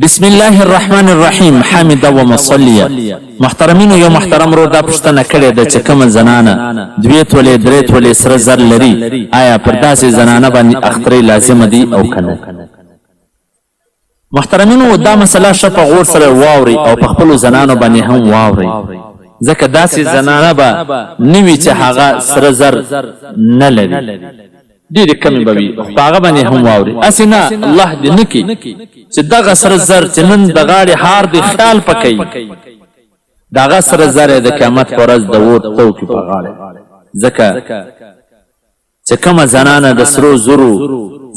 بسم الله الرحمن الرحیم حامد و مصلیه. محترمینو، یو محترم رو دا پوښتنه کړې ده چې کومه زنانه 2 تولې 3 تولې سره زر لري، آیا پر داسې زنانه باندې اخترۍ لازمه دي او که نه؟ محترمینو، دا مسله ښه په غور سره واورئ او په خپلو زنانو باندې هم واورئ، ځکه داسې زنانه به نه وي چې هغه سره زر نه لري، ډېرې کمې به وي، په هغه باندې هم واورئ. هسې نه، الله دې نه کړي چې دغه سره زر چې نن د غاړې هار دی خیال پکوي، دغه سره زر یې د قیامت په ورځ د اور توکي په غاړه، ځکه چې کومه زنانه د سرو زرو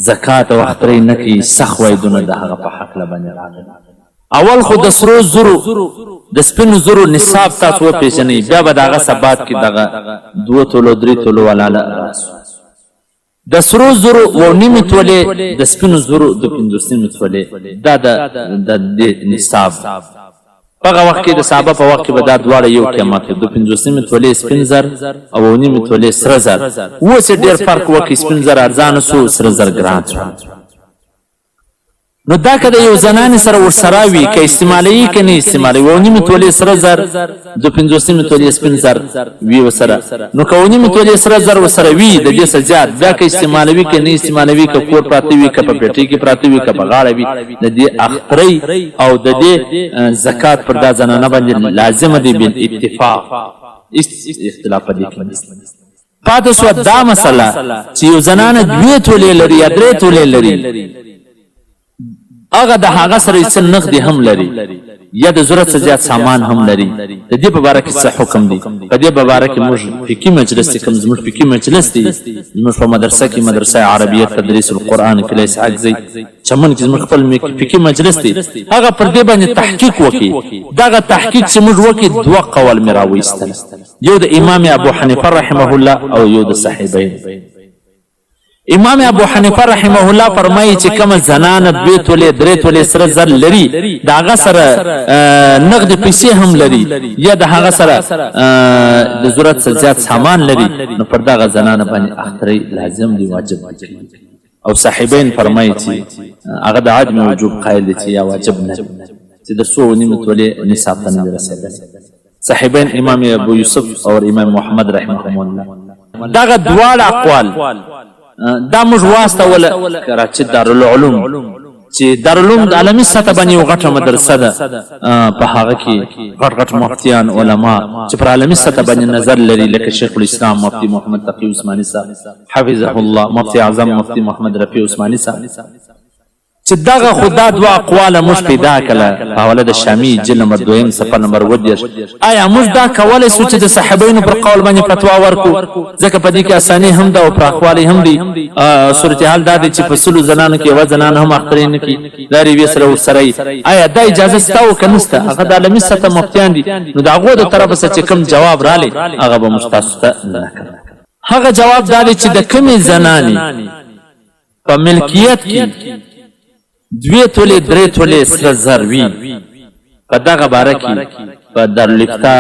زکات او اخترۍ نه کوي، سخت وعدونه د هغه په هکله باندې راغلي. اول خو د سرو زرو د سپینو زرو نصاب تاسو وپېژنئ، بیا به د هغه ثبات کې دغه 2 تولو 3 تولو والاله راسو. د سرو زرو و نیمې تولې د سپینو زرو د 50 تولې، دا د نصاب په هغه وخت کې د صحابه په وخت کې به دا دواړه یو قیمت د 50 تولې سپین زر او و نیمې تولې سره زر. اوس یې ډېر فرق وکړي، سپین زر ارزانه سو، سره زر ګران شو. نو دا که د یو زنانې سره ورسره وي، که استعمالوي که نه استعمالوي، و نیمې تولې سره زر د 50 تولې سپین زر وي ورسره، نو که و نیمې تولې سره زر ورسره وي د دې څه زیات، بیا که استعمالوي که نه استعمالوي، که کور پراته وي، که په پېټۍ کې پراته وي، که په غاړه وي، د دې اخترۍ او د دې زکات پر دا زنانه باندې لازمه دی بالاتفاق، اختلاف په دې کې نشته. پاتې سوه دا مسله چې یو زنانه 2 تولې لري یا 3 تولې لري، هغه د هغه سره څه نغدي هم لري یا د ضرورت څخه زیات سامان هم لري، د دې په باره کې څه حکم دی؟ په دې په باره کې موږ فقهي مجلس چې کوم زموږ فقهي مجلس دی، زموږ په مدرسه کې مدرسه عربیه تدریس القرآن کلی اسحاق زی چمن کې زموږ خپل فقهي مجلس دی، هغه پر دې باندې تحقیق وکړي. دغه تحقیق چې موږ وکړي 2 قول مې راوایستل، یو د امام ابو حنیفه رحمه الله او یو د صحیحین. امام ابو حنیفه رحمه الله فرمایي چې کومه زنانه 2 تولې 3 تولې سره زر لري، د هغه سره نقد پیسې هم لري یا د هغه سره د ضرورت څخه زیات سامان لري، نو پر دغه زنانه باندې اخترۍ لازم دی، واجب دی. او صاحبین فرمایي چې هغه د عدم وجوب قایل دي چې یا واجب نه، چې د 2.5 تولې نصاب ته نه رسېدل. صاحبین امام ابو یوسف او امام محمد رحمهم الله دغه دواړه اقوال دا موږ واستوله کراچي دارالعلوم، چې دارالعلوم د عالمي سطح باندې یو غټه مدرسه ده، په هغه کې غټ مفتیان علما چې پر عالمي سطح باندې نظر لري، لکه شیخ الاسلام مفتی محمد تقی عثماني صاحب حفظه الله، مفتی اعظم مفتی محمد رفیع عثماني صاحب، چې دغه خدا 2 اقواله موږ پیدا کړه په حواله د شامی جلد نمبر 2 صفحه نمبر 20. آیا موږ دا کولی سو چې د صحابینو پر قول باندې فتوا ورکو؟ ځکه په دې کې اساني هم ده او پراخوالی هم دی. صورتحال دا دی چې په 100 زنانو کې یوه زنانه هم اخترۍ نه کوي، دا یوې سره ورسره یي. آیا دا اجازه شته او که نشته؟ هغه د عالمي سطح مفتیان دي، نو د هغو د طرفه څخه چې کوم جواب رالی هغه به موږ تاسو ته نقل. هغه جواب دا دی چې د کومې زنانې په ملکیت کې 2 تولې 3 تولې سره زر وي، په دغه باره کې په دارالافتا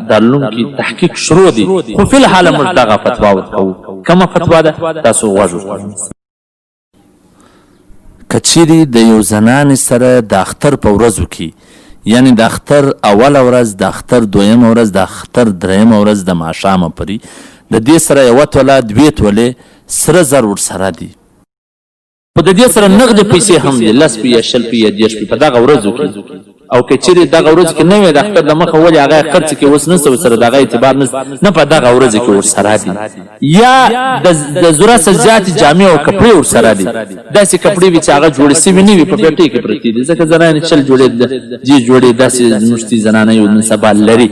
دارالعلوم کې تحقیق شروع دی، خو فی الحال موږ دغه فتوا ورکوو. کومه فتوا ده؟ تاسو غوږ ورکړئ. که چیرې د یو زنانې سره د اختر په ورځو کې، یعنې د اختر اوله ورځ، د اختر 2مه ورځ، د اختر 3مه ورځ د ماښامه پورې د دې سره 1 توله 2 تولې سره زر ورسره دي، په د دې سره نغدې پیسې هم دي، 10 یا 20 یا 30 په دغه ورځو کې. او که چیرې دغه ورځو کې نه وي د اختر د مخه، ولې هغه خرڅ کې اوس نشته ورسره، د هغه اعتبار نشته، نه په دغه ورځو کې ورسره دي. یا د ضرورت څخه زیاتې جامې او کپړې ورسره دي، داسې کپړې وي چې هغه جوړې سوي نه وي، په پېټۍ کې پرتې دي، ځکه زنانې 40 جوړې جوړې داسې زموږ زنانه یو نن سبا لري.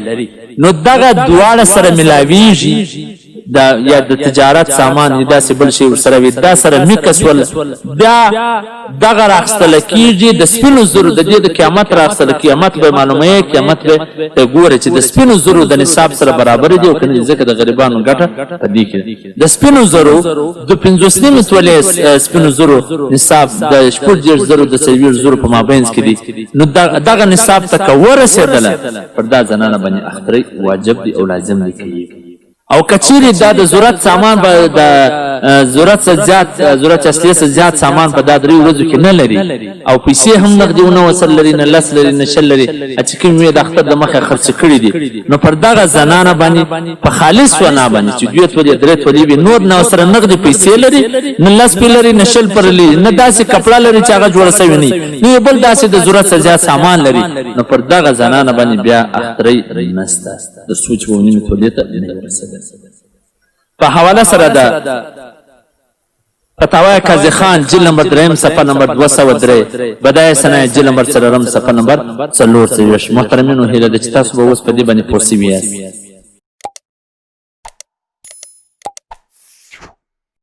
نو دغه دواړه سره ملاویږي، یا د تجارت سامان داسې بل شی ورسره وي، دا سره میکس ول، بیا دغه راخستل کېږي د سپینو زرو، د دې د قیامت راخستل، قیامت به معلوموي، قیامت به ګوره چې د سپینو زرو د نصاب سره برابر دي او که نه، ځکه د غریبانو ګټه په دې کې د سپینو زرو د 50 تولې سپینو زرو نصاب د 40 زرو د 40 زرو په مابینځ کې دي. نو دغه نصاب ته که ورسېدله، پر دا زنانه باندې اخترۍ واجب دي او لازم دي کوي. او کچیری دا د ضرورت سامان به د ضرورت څخه زیات ضرورت اصلي څخه زیات سامان په دا 3 ورځو کې نه لري او پیسې هم نقدي ونه وصل لري نه لس لري نه شل لري چې کوم وي د اختر د مخه خرڅ کړي دي نو پر دغه زنانه باندې په خالص ونه باندې چې دوی ته درې ټولې وي نور نه سره نقدي پیسې لري نه لس لري نه شل پر لري نه داسې کپڑا لري چې هغه جوړ شوی نه بل داسې د ضرورت څخه زیات سامان لري نو پر دغه زنانه باندې بیا اخترې نسته د سوچ وونی ټولې ته نه ورسېده په حواله سره ده فتاوی قاضی خان جلد نمبر 3 صفحه نمبر 203 بدایع صنایع جلد نمبر 4 صفحه نمبر 4 محترمینو هیله ده چې تاسو به اوس په دې باندې پوه شوي یاست